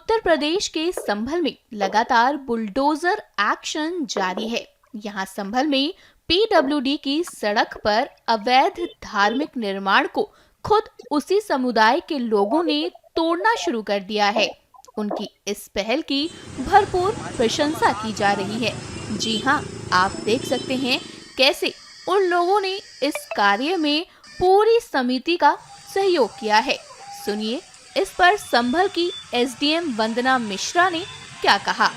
उत्तर प्रदेश के संभल में लगातार बुलडोजर एक्शन जारी है। यहाँ संभल में पीडब्ल्यूडी की सड़क पर अवैध धार्मिक निर्माण को खुद उसी समुदाय के लोगों ने तोड़ना शुरू कर दिया है। उनकी इस पहल की भरपूर प्रशंसा की जा रही है। जी हाँ, आप देख सकते हैं कैसे उन लोगों ने इस कार्य में पूरी समिति का सहयोग किया है। सुनिए इस पर संभल की एसडीएम वंदना मिश्रा ने क्या कहा।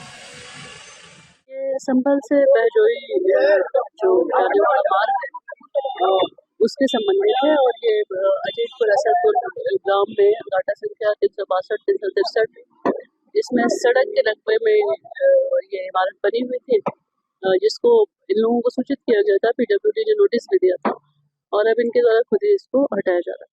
ये संभल से बहजोई जो जाने वाला मार्ग है उसके संबंधित है और ये अजीतपुर असदपुर गांव में डाटा संख्या 362-363 इसमें सड़क के रकबे में ये इमारत बनी हुई थी, जिसको इन लोगों को सूचित किया गया था। पीडब्ल्यूडी ने नोटिस भी दिया था और अब इनके द्वारा खुद ही इसको हटाया जा रहा है।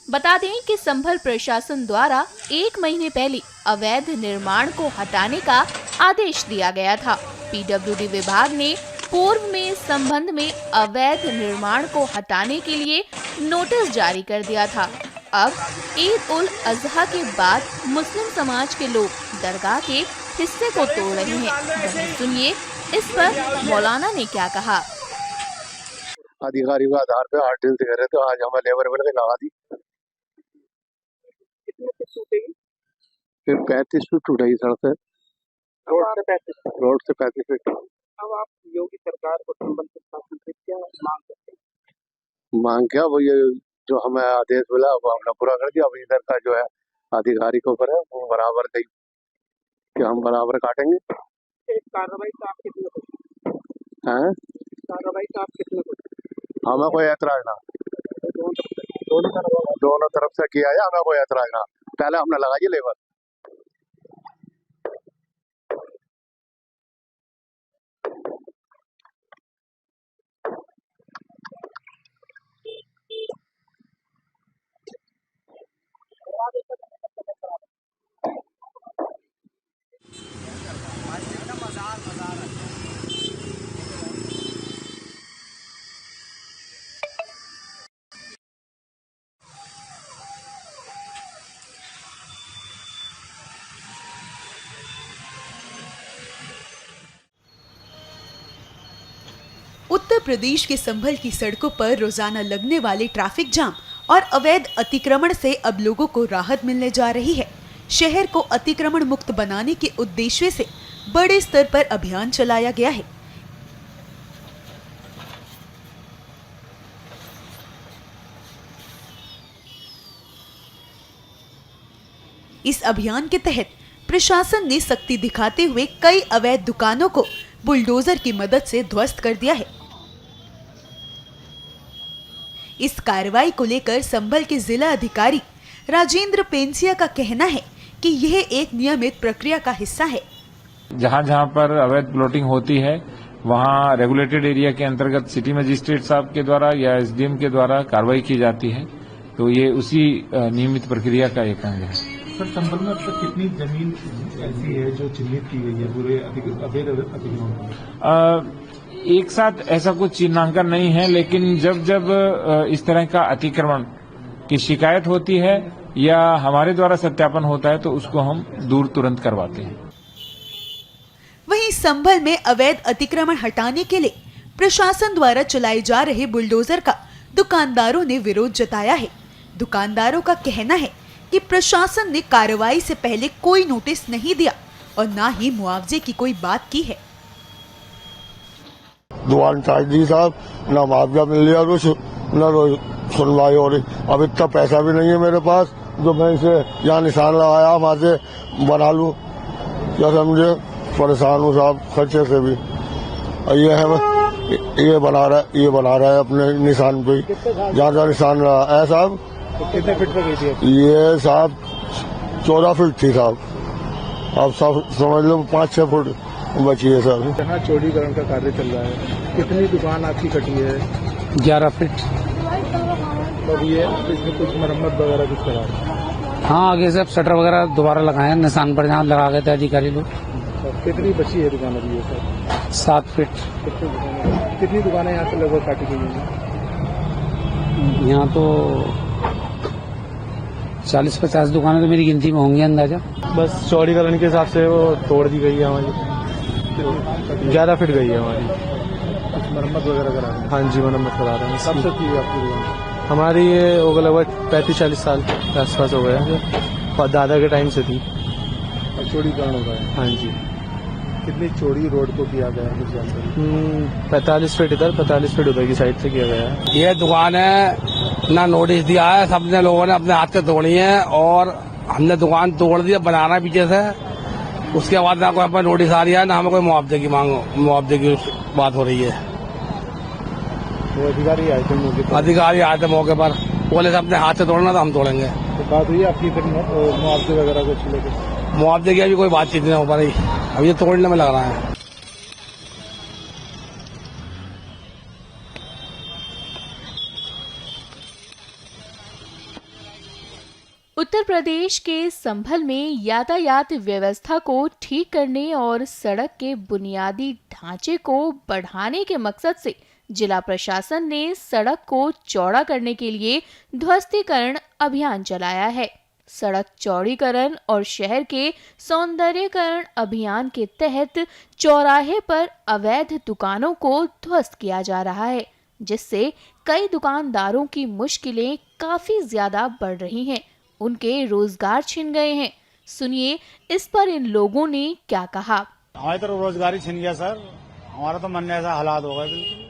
बता दें कि संभल प्रशासन द्वारा 1 महीने पहले अवैध निर्माण को हटाने का आदेश दिया गया था। पीडब्ल्यूडी विभाग ने पूर्व में इस संबंध में अवैध निर्माण को हटाने के लिए नोटिस जारी कर दिया था। अब ईद उल अजहा के बाद मुस्लिम समाज के लोग दरगाह के हिस्से को तोड़ रहे हैं। वहीं सुनिए इस पर मौलाना ने क्या कहा। अधिकारी के आधार पे 8 दिन से कह रहे थे, आज हमें लेबर ने लगा दी। फिर 35 फीट उठाई सड़क से, रोड से 35 फीट। अब आप योगी सरकार को संबल प्रशासन से क्या मांग करते हैं? मांग क्या, वो ये जो हमें आदेश मिला वो हमने पूरा कर दिया। अब इधर का जो है अधिकारी के ऊपर है, वो बराबर दें कि हम बराबर काटेंगे। कार्रवाई का आप कितने को हैं? कार्रवाई का आप कितने को हमें कोई ऐतराज ना, दोनों तरफ से किया है, हमें कोई ऐतराज ना। पहले हमने लगाई लेबर। उत्तर प्रदेश के संभल की सड़कों पर रोजाना लगने वाले ट्रैफिक जाम और अवैध अतिक्रमण से अब लोगों को राहत मिलने जा रही है। शहर को अतिक्रमण मुक्त बनाने के उद्देश्य से बड़े स्तर पर अभियान चलाया गया है। इस अभियान के तहत प्रशासन ने सख्ती दिखाते हुए कई अवैध दुकानों को बुलडोजर की मदद से ध्वस्त कर दिया है। इस कार्रवाई को लेकर संभल के जिला अधिकारी राजेंद्र पेंसिया का कहना है कि यह एक नियमित प्रक्रिया का हिस्सा है। जहां जहां पर अवैध प्लॉटिंग होती है वहां रेगुलेटेड एरिया के अंतर्गत सिटी मजिस्ट्रेट साहब के द्वारा या एसडीएम के द्वारा कार्रवाई की जाती है। तो ये उसी नियमित प्रक्रिया का एक अंग है। सर, संभल में अब तक कितनी जमीन ऐसी है जो चिन्हित की गई है पूरे अवैध अतिक्रमण? एक साथ ऐसा कुछ चिन्हांकन नहीं है, लेकिन जब जब इस तरह का अतिक्रमण की शिकायत होती है या हमारे द्वारा सत्यापन होता है तो उसको हम दूर तुरंत करवाते हैं। वहीं संभल में अवैध अतिक्रमण हटाने के लिए प्रशासन द्वारा चलाए जा रहे बुलडोजर का दुकानदारों ने विरोध जताया है। दुकानदारों का कहना है कि प्रशासन ने कार्रवाई से पहले कोई नोटिस नहीं दिया और न ही मुआवजे की कोई बात की है। दुकान चार्ज दी साहब, ना मुआवजा मिल लिया कुछ, न सुनवाई हो रही। अब इतना पैसा भी नहीं है मेरे पास जो मैं इसे यहाँ निशान लगाया वहां से बना लूं। क्या समझे, परेशान हूँ साहब खर्चे से भी। ये है ये बना रहा है अपने निशान पे, जहाँ जहाँ निशान लगा है साहब। कितने फीट पर गई थी? ये साहब 14 फीट थी साहब। अब सब समझ लो 5-6 फुट बची है सर। जहाँ चौड़ीकरण का कार्य चल रहा है, कितनी दुकान आपकी कटी है? 11 फीट। तो ये इसमें कुछ मरम्मत वगैरह कुछ करा है? हाँ, आगे से शटर वगैरह दोबारा लगाए, निशान पर जहाँ लगा गए थे अधिकारी लोग। कितनी बची है दुकान अभी? 7 फीट। कितनी दुकानें यहाँ से लगभग काटी गई हैं? यहाँ तो 40-50 दुकानें तो मेरी गिनती में होंगी अंदाजा। बस चौड़ीकरण के हिसाब से वो तोड़ दी गई है हमारी, ज्यादा फिट गई है हमारी। मरम्मत वगैरह करा रहे हैं? हाँ जी, मरम्मत करा रहे हैं। कब से की है आपकी दुकान? हमारी ये हो गया लगभग 35-40 साल के आसपास हो गया, दादा के टाइम से थी। और चौड़ीकरण हो रहा है? हाँ जी। कितनी चौड़ी रोड को किया गया है कुछ जानकारी? 45 फीट इधर, 45 फीट उधर की साइड से किया गया है। ये दुकान है ना, नोटिस दिया है, सबने लोगों ने अपने हाथ से तोड़ी है और हमने दुकान तोड़ दी, बनाना पीछे से। उसके बाद ना कोई हमें नोटिस आ रही है, ना हमें कोई मुआवजे की बात हो रही है। तो अधिकारी आए थे मौके पर? अधिकारी आए थे मौके पर, बोले से अपने हाथ से तोड़ना तो हम तोड़ेंगे। तो बात हुई आपकी फिर मुआवजे वगैरह कुछ लेके? मुआवजे की अभी कोई बातचीत नहीं हो पा रही, अब ये तोड़ने में लग रहा है। उत्तर प्रदेश के संभल में यातायात व्यवस्था को ठीक करने और सड़क के बुनियादी ढांचे को बढ़ाने के मकसद से जिला प्रशासन ने सड़क को चौड़ा करने के लिए ध्वस्तीकरण अभियान चलाया है। सड़क चौड़ीकरण और शहर के सौंदर्यीकरण अभियान के तहत चौराहे पर अवैध दुकानों को ध्वस्त किया जा रहा है, जिससे कई दुकानदारों की मुश्किलें काफी ज्यादा बढ़ रही हैं। उनके रोजगार छिन गए हैं। सुनिए इस पर इन लोगों ने क्या कहा। हमारी तो रोजगार ही छिन गया सर, हमारा तो मन ऐसा हालात हो गए बिल्कुल।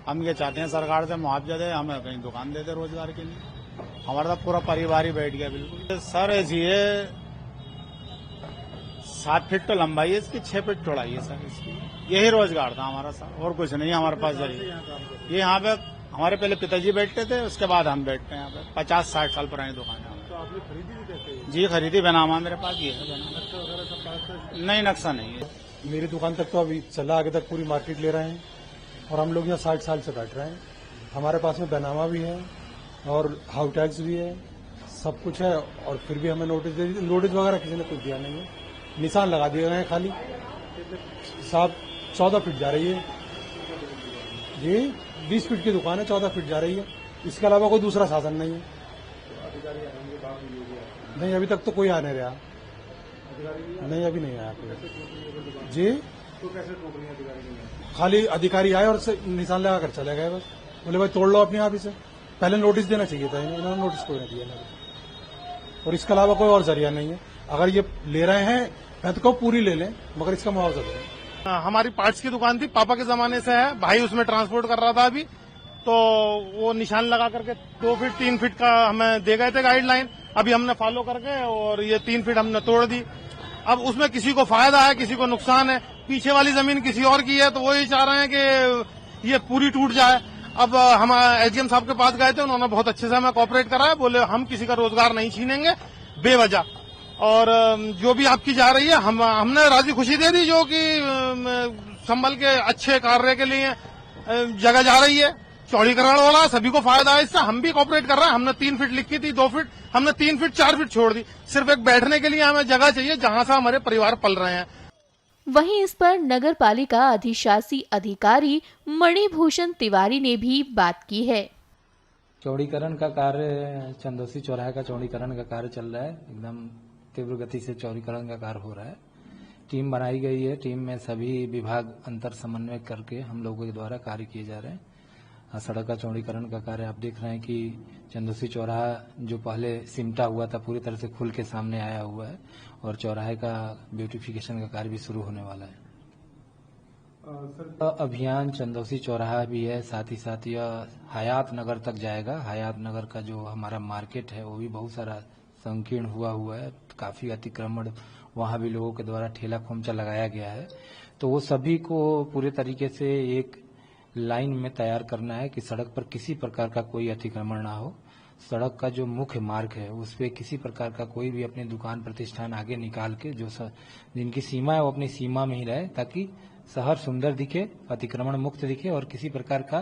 हम ये चाहते हैं सरकार से मुआवजा दे, हमें कहीं दुकान दे दे रोजगार के लिए। हमारा तो पूरा परिवार ही बैठ गया बिल्कुल। सर ऐसी है 7 फीट तो लंबाई है इसकी, 6 फीट चौड़ाई है सर इसकी। यही रोजगार था हमारा सर, और कुछ नहीं हमारे पास। ये यहाँ पे हमारे पहले पिताजी बैठते थे, उसके बाद हम बैठते हैं यहाँ पे। 50-60 साल पुरानी दुकान है। तो आपने खरीदी भी कैसे? जी खरीदी, बनामा मेरे पास ये है। नहीं, नक्शा नहीं है। मेरी दुकान तक तो अभी चला, आगे तक पूरी मार्केट ले रहे हैं और हम लोग यहाँ 60 साल से बैठ रहे हैं। हमारे पास में बनामा भी है और हाउस टैक्स भी है, सब कुछ है, और फिर भी हमें नोटिस दे दी। नोटिस वगैरह किसी ने कुछ दिया नहीं है, निशान लगा दिए गए हैं खाली। साहब 14 फीट जा रही है जी, 20 फीट की दुकान है, 14 फीट जा रही है। इसके अलावा कोई दूसरा साधन नहीं है। नहीं, अभी तक तो कोई आ नहीं रहा। नहीं, अभी नहीं आया कोई जी। तो कैसे खाली अधिकारी आए और निशान लगा कर चले गए, बस बोले भाई तोड़ लो अपने आप से। पहले नोटिस देना चाहिए था, इन्होंने नोटिस कोई नहीं दिया। और इसके अलावा कोई और जरिया नहीं है। अगर ये ले रहे हैं मैं तो कहूँ पूरी ले लें, मगर इसका मुआवजा दें। हमारी पार्ट्स की दुकान थी, पापा के जमाने से है, भाई उसमें ट्रांसपोर्ट कर रहा था अभी, तो वो निशान लगा करके 2 फीट 3 फीट का हमें दे गए थे गाइडलाइन। अभी हमने फॉलो करके और ये 3 फीट हमने तोड़ दी। अब उसमें किसी को फायदा है, किसी को नुकसान है। पीछे वाली जमीन किसी और की है, तो वो ये चाह रहे हैं कि ये पूरी टूट जाए। अब हम एसडीएम साहब के पास गए थे, उन्होंने बहुत अच्छे से हमें कोऑपरेट कराया। बोले हम किसी का रोजगार नहीं छीनेंगे बेवजह, और जो भी आपकी जा रही है हमने राजी खुशी दे दी, जो कि संभल के अच्छे कार्य के लिए जगह जा रही है। चौड़ीकरण वाला सभी को फायदा है इससे, हम भी कोऑपरेट कर रहे हैं। हमने 3 फीट लिखी थी, 2 फीट, हमने 3 फीट 4 फीट छोड़ दी। सिर्फ एक बैठने के लिए हमें जगह चाहिए जहां से हमारे परिवार पल रहे हैं। वहीं इस पर नगर पालिका अधिशासी अधिकारी मणिभूषण तिवारी ने भी बात की है। चौड़ीकरण का कार्य, चंदोसी चौराहे का चौड़ीकरण का कार्य चल रहा है। एकदम तीव्र गति से चौड़ीकरण का कार्य हो रहा है। टीम बनाई गई है, टीम में सभी विभाग अंतर समन्वय करके हम लोगों के द्वारा कार्य किए जा रहे हैं। सड़क का चौड़ीकरण का कार्य आप देख रहे हैं कि चंदोसी चौराहा जो पहले सिमटा हुआ था पूरी तरह से खुल के सामने आया हुआ है, और चौराहे का ब्यूटिफिकेशन का कार्य भी शुरू होने वाला है। अभियान चंदोसी चौराहा भी है, साथ ही साथ यह हयात नगर तक जाएगा। हयात नगर का जो हमारा मार्केट है वो भी बहुत सारा संकीर्ण हुआ है, काफी अतिक्रमण वहां भी लोगों के द्वारा ठेला खोमचा लगाया गया है। तो वो सभी को पूरे तरीके से एक लाइन में तैयार करना है कि सड़क पर किसी प्रकार का कोई अतिक्रमण ना हो। सड़क का जो मुख्य मार्ग है उस पे किसी प्रकार का कोई भी अपनी दुकान प्रतिष्ठान आगे निकाल के जो जिनकी सीमा है वो अपनी सीमा में ही रहे, ताकि शहर सुंदर दिखे, अतिक्रमण मुक्त दिखे और किसी प्रकार का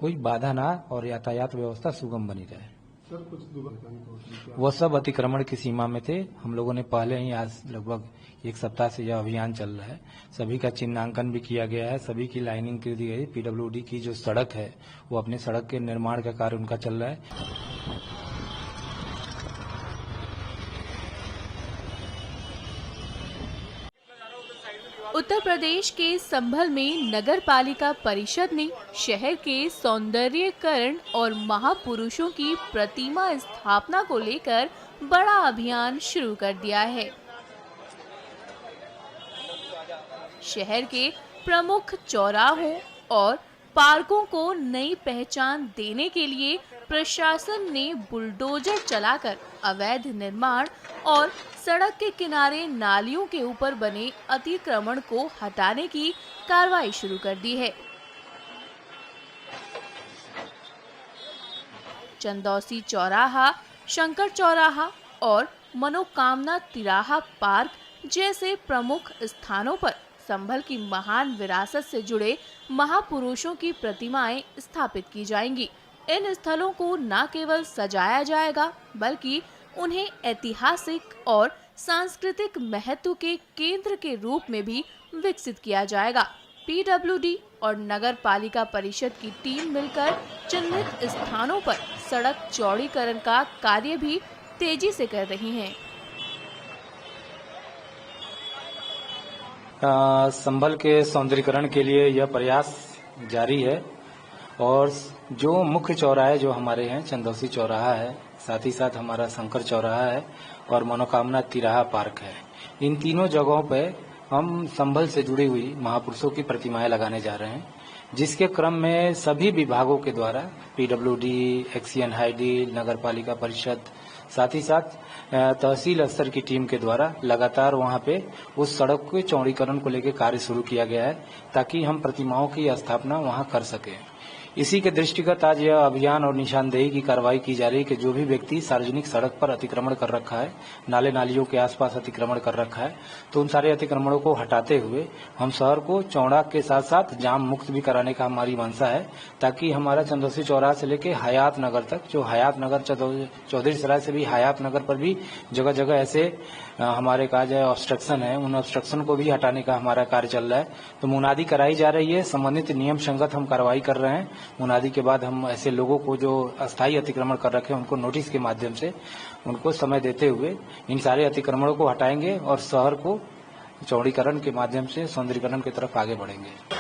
कोई बाधा ना और यातायात व्यवस्था सुगम बनी रहे। सर कुछ दुकान वो सब अतिक्रमण की सीमा में थे। हम लोगों ने पहले ही आज लगभग 1 सप्ताह से यह अभियान चल रहा है। सभी का चिन्हांकन भी किया गया है, सभी की लाइनिंग कर दी गई। पीडब्ल्यूडी की जो सड़क है वो अपने सड़क के निर्माण का कार्य उनका चल रहा है। उत्तर प्रदेश के संभल में नगर पालिका परिषद ने शहर के सौंदर्यीकरण और महापुरुषों की प्रतिमा स्थापना को लेकर बड़ा अभियान शुरू कर दिया है। शहर के प्रमुख चौराहों और पार्कों को नई पहचान देने के लिए प्रशासन ने बुलडोजर चलाकर अवैध निर्माण और सड़क के किनारे नालियों के ऊपर बने अतिक्रमण को हटाने की कार्रवाई शुरू कर दी है। चंदौसी चौराहा, शंकर चौराहा और मनोकामना तिराहा पार्क जैसे प्रमुख स्थानों पर संभल की महान विरासत से जुड़े महापुरुषों की प्रतिमाएं स्थापित की जाएंगी। इन स्थलों को न केवल सजाया जाएगा बल्कि उन्हें ऐतिहासिक और सांस्कृतिक महत्व के केंद्र के रूप में भी विकसित किया जाएगा। पीडब्ल्यूडी और नगर पालिका परिषद की टीम मिलकर चिन्हित स्थानों पर सड़क चौड़ीकरण का कार्य भी तेजी से कर रही हैं। संभल के सौंदर्यीकरण के लिए यह प्रयास जारी है और जो मुख्य चौराहे जो हमारे हैं, चंदौसी चौराहा है, साथ ही साथ हमारा शंकर चौराहा है और मनोकामना तिराहा पार्क है। इन तीनों जगहों पे हम संभल से जुड़ी हुई महापुरुषों की प्रतिमाएं लगाने जा रहे हैं, जिसके क्रम में सभी विभागों के द्वारा पीडब्ल्यूडी, एक्सीएन हाईडी, नगर पालिका परिषद, साथ ही साथ तहसील स्तर की टीम के द्वारा लगातार वहां पे उस सड़क के चौड़ीकरण को लेकर कार्य शुरू किया गया है ताकि हम प्रतिमाओं की स्थापना वहां कर सकें। इसी के दृष्टिगत आज यह अभियान और निशानदेही की कार्रवाई की जा रही है कि जो भी व्यक्ति सार्वजनिक सड़क पर अतिक्रमण कर रखा है, नाले नालियों के आसपास अतिक्रमण कर रखा है, तो उन सारे अतिक्रमणों को हटाते हुए हम शहर को चौड़ा के साथ साथ जाम मुक्त भी कराने का हमारी मंशा है, ताकि हमारा चंदौसी चौराहा से लेकर हयात नगर तक, जो हयात नगर चौधरी सराय से भी हयात नगर पर भी जगह जगह ऐसे हमारे कहा जाए ऑब्स्ट्रक्शन है, उन ऑब्स्ट्रक्शन को भी हटाने का हमारा कार्य चल रहा है। तो मुनादी कराई जा रही है, संबंधित नियम संगत हम कार्रवाई कर रहे हैं। मुनादी के बाद हम ऐसे लोगों को जो अस्थायी अतिक्रमण कर रखे हैं उनको नोटिस के माध्यम से उनको समय देते हुए इन सारे अतिक्रमणों को हटाएंगे और शहर को चौड़ीकरण के माध्यम से सौंदर्यीकरण की तरफ आगे बढ़ेंगे।